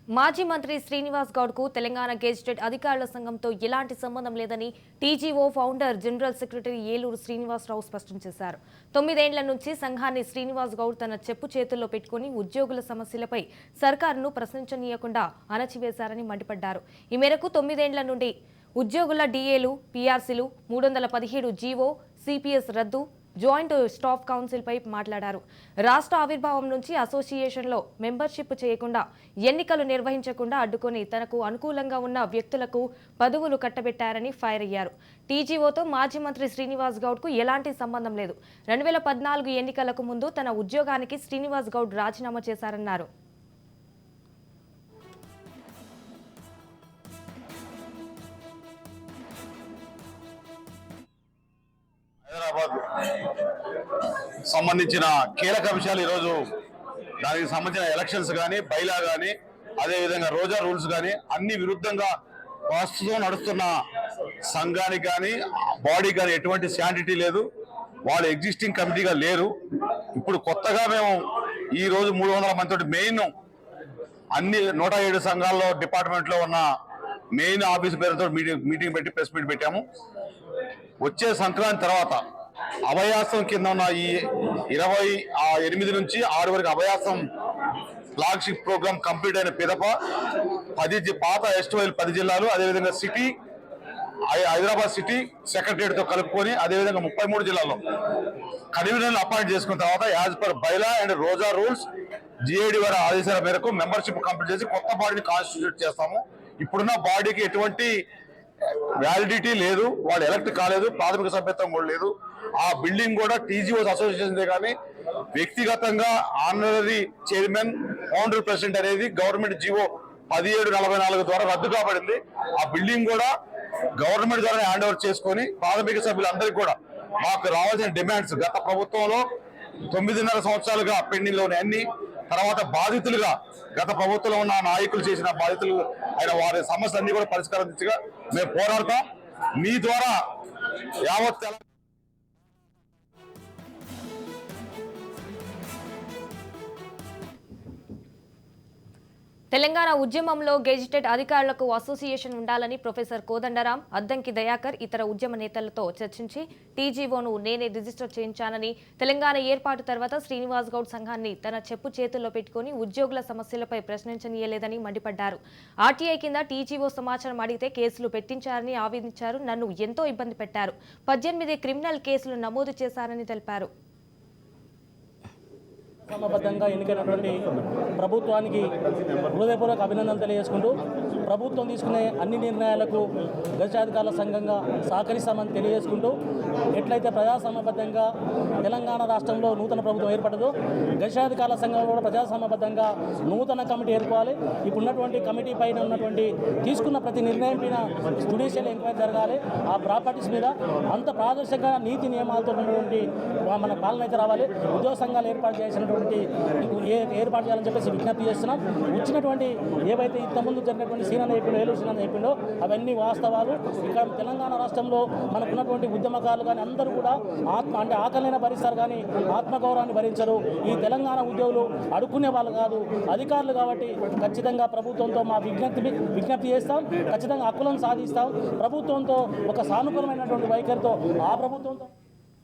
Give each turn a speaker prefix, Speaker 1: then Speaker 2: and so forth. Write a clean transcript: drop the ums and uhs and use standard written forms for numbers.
Speaker 1: మాజీ మంత్రి శ్రీనివాస్ గౌడ్ కు తెలంగాణ గెజిటెడ్ అధికారుల సంఘంతో ఎలాంటి సంబంధం లేదని TGO founder general secretary Eluru Srinivasarao స్పష్టం చేశారు. 9 ఏళ్ల నుంచి సంఘాన్ని శ్రీనివాస్ గౌడ్ తన చెప్పు చేతుల్లో పెట్టుకుని ఉద్యోగుల సమస్యలపై సర్కారును ప్రశ్నించనీయకుండా అణచివేశారని మండిపడ్డారు. ఈ మేరకు 9 ఏళ్ల నుండి ఉద్యోగుల డీఏలు, పీఆర్సీలు, 317 జీవో, సిపిఎస్ రద్దు, జాయింట్ స్టాఫ్ కౌన్సిల్ పై మాట్లాడారు. రాష్ట్ర ఆవిర్భావం నుంచి అసోసియేషన్లో మెంబర్షిప్ చేయకుండా, ఎన్నికలు నిర్వహించకుండా అడ్డుకొని తనకు అనుకూలంగా ఉన్న వ్యక్తులకు పదవులు కట్టబెట్టారని ఫైర్ అయ్యారు. టీజీఓతో మాజీ మంత్రి శ్రీనివాస్ గౌడ్ కు ఎలాంటి సంబంధం లేదు. 2014 ఎన్నికలకు ముందు తన ఉద్యోగానికి శ్రీనివాస్ గౌడ్ రాజీనామా చేశారన్నారు.
Speaker 2: హైదరాబాద్ సంబంధించిన కీలక విషయాలు ఈరోజు దానికి సంబంధించిన ఎలక్షన్స్ కానీ, బైలా కానీ, అదేవిధంగా రోజా రూల్స్ కానీ అన్ని విరుద్ధంగా ప్రస్తుతం నడుస్తున్న సంఘానికి కానీ, బాడీ కానీ ఎటువంటి శాంటిటీ లేదు. వాళ్ళు ఎగ్జిస్టింగ్ కమిటీగా లేరు. ఇప్పుడు కొత్తగా మేము ఈరోజు 300 మందితో మెయిన్ అన్ని 107 సంఘాల్లో డిపార్ట్మెంట్లో ఉన్న మెయిన్ ఆఫీస్ పేరుతో మీటింగ్ పెట్టి ప్రెస్ మీట్ పెట్టాము. వచ్చే సంక్రాంతి తర్వాత అభయాసం కింద ఉన్న ఈ 28 నుంచి 6 వరకు అభయాసం ఫ్లాగ్షిప్ ప్రోగ్రామ్ కంప్లీట్ అయిన పిదప 10 పాత ఎస్టివైల్ 10 జిల్లాలు, అదేవిధంగా సిటీ హైదరాబాద్ సిటీ సెక్రటరియట్తో కలుపుకొని, అదేవిధంగా 33 జిల్లాల్లో కన్వీనర్లు అపాయింట్ చేసుకున్న తర్వాత as per bylaw and Roja rules GID వారి ఆదేశాల మేరకు మెంబర్షిప్ కంప్లీట్ చేసి కొత్త బాడీని కాన్స్టిట్యూట్ చేస్తాము. ఇప్పుడున్న బాడీకి ఎటువంటి వ్యాలిడిటీ లేదు, వాళ్ళు ఎలక్ట్ కాలేదు, ప్రాథమిక సభ్యత్వం కూడా లేదు. ఆ బిల్డింగ్ కూడా టీజీఓస్ అసోసియేషన్ కానీ వ్యక్తిగతంగా ఆనరీ చైర్మన్, ఫౌండర్ ప్రెసిడెంట్ అనేది గవర్నమెంట్ జీవో 1744 ద్వారా రద్దు కాబడింది. ఆ బిల్డింగ్ కూడా గవర్నమెంట్ ద్వారా హ్యాండ్ ఓవర్ చేసుకొని ప్రాథమిక సభ్యులందరికీ కూడా మాకు రావాల్సిన డిమాండ్స్ గత ప్రభుత్వంలో 9.5 సంవత్సరాలుగా పెండింగ్ లో అన్ని, తర్వాత బాధితులుగా గత ప్రభుత్వంలో ఉన్న నాయకులు చేసిన బాధితులు అయిన వారి సమస్యలన్నీ కూడా పరిష్కారం దిశగా మేము పోరాడతాం. మీ ద్వారా యావత్
Speaker 1: తెలంగాణ ఉద్యమంలో గెజిటెడ్ అధికారులకు అసోసియేషన్ ఉండాలని ప్రొఫెసర్ కోదండరాం, అద్దంకి దయాకర్ ఇతర ఉద్యమ నేతలతో చర్చించి టీజీఓను నేనే రిజిస్టర్ చేయించానని, తెలంగాణ ఏర్పాటు తర్వాత శ్రీనివాస్ గౌడ్ సంఘాన్ని తన చెప్పు చేతుల్లో పెట్టుకుని ఉద్యోగుల సమస్యలపై ప్రశ్నించనీయలేదని మండిపడ్డారు. ఆర్టీఐ కింద టీజీఓ సమాచారం అడిగితే కేసులు పెట్టించారని ఆవేదించారు. నన్ను ఎంతో ఇబ్బంది పెట్టారు. 18 క్రిమినల్ కేసులు నమోదు చేశారని తెలిపారు.
Speaker 3: క్రమబద్ధంగా ఎన్నికైనటువంటి ప్రభుత్వానికి హృదయపూర్వక అభినందనలు తెలియజేసుకుంటూ ప్రభుత్వం తీసుకునే అన్ని నిర్ణయాలకు గజాధికారుల సంఘంగా సహకరిస్తామని తెలియజేసుకుంటూ, ఎట్లయితే ప్రజాస్వామ్యబద్ధంగా తెలంగాణ రాష్ట్రంలో నూతన ప్రభుత్వం ఏర్పడదో గజాధికారుల సంఘంలో కూడా ప్రజాస్వామ్యబద్ధంగా నూతన కమిటీ ఏర్పడాలి. ఇప్పుడున్నటువంటి కమిటీ పైన ఉన్నటువంటి తీసుకున్న ప్రతి నిర్ణయం పైన జ్యుడిషియల్ ఎంక్వైరీ జరగాలి. ఆ ప్రాపర్టీస్ మీద అంత పారదర్శకంగా నీతి నియమాలతో ఉన్నటువంటి మన పాలన అయితే రావాలి. ఉద్యోగ సంఘాలు ఏర్పాటు చేసినటువంటి ఏర్పాటు చేయాలని చెప్పేసి విజ్ఞప్తి చేస్తున్నాం. వచ్చినటువంటి ఏవైతే ఇంతకుముందు జరిగినటువంటి ఏలూరు సీనన్న చెప్పిండో అవన్నీ వాస్తవాలు. ఇక్కడ తెలంగాణ రాష్ట్రంలో మనకున్నటువంటి ఉద్యమకారులు కానీ అందరూ కూడా ఆకలిని భరిస్తారు కానీ ఆత్మగౌరవాన్ని భరించరు. ఈ తెలంగాణ ఉద్యోగులు అడుక్కునే వాళ్ళు కాదు, అధికారులు. కాబట్టి ఖచ్చితంగా ప్రభుత్వంతో మా విజ్ఞప్తి చేస్తాం. ఖచ్చితంగా హక్కులను సాధిస్తాం. ప్రభుత్వంతో ఒక సానుకూలమైనటువంటి వైఖరితో ఆ ప్రభుత్వంతో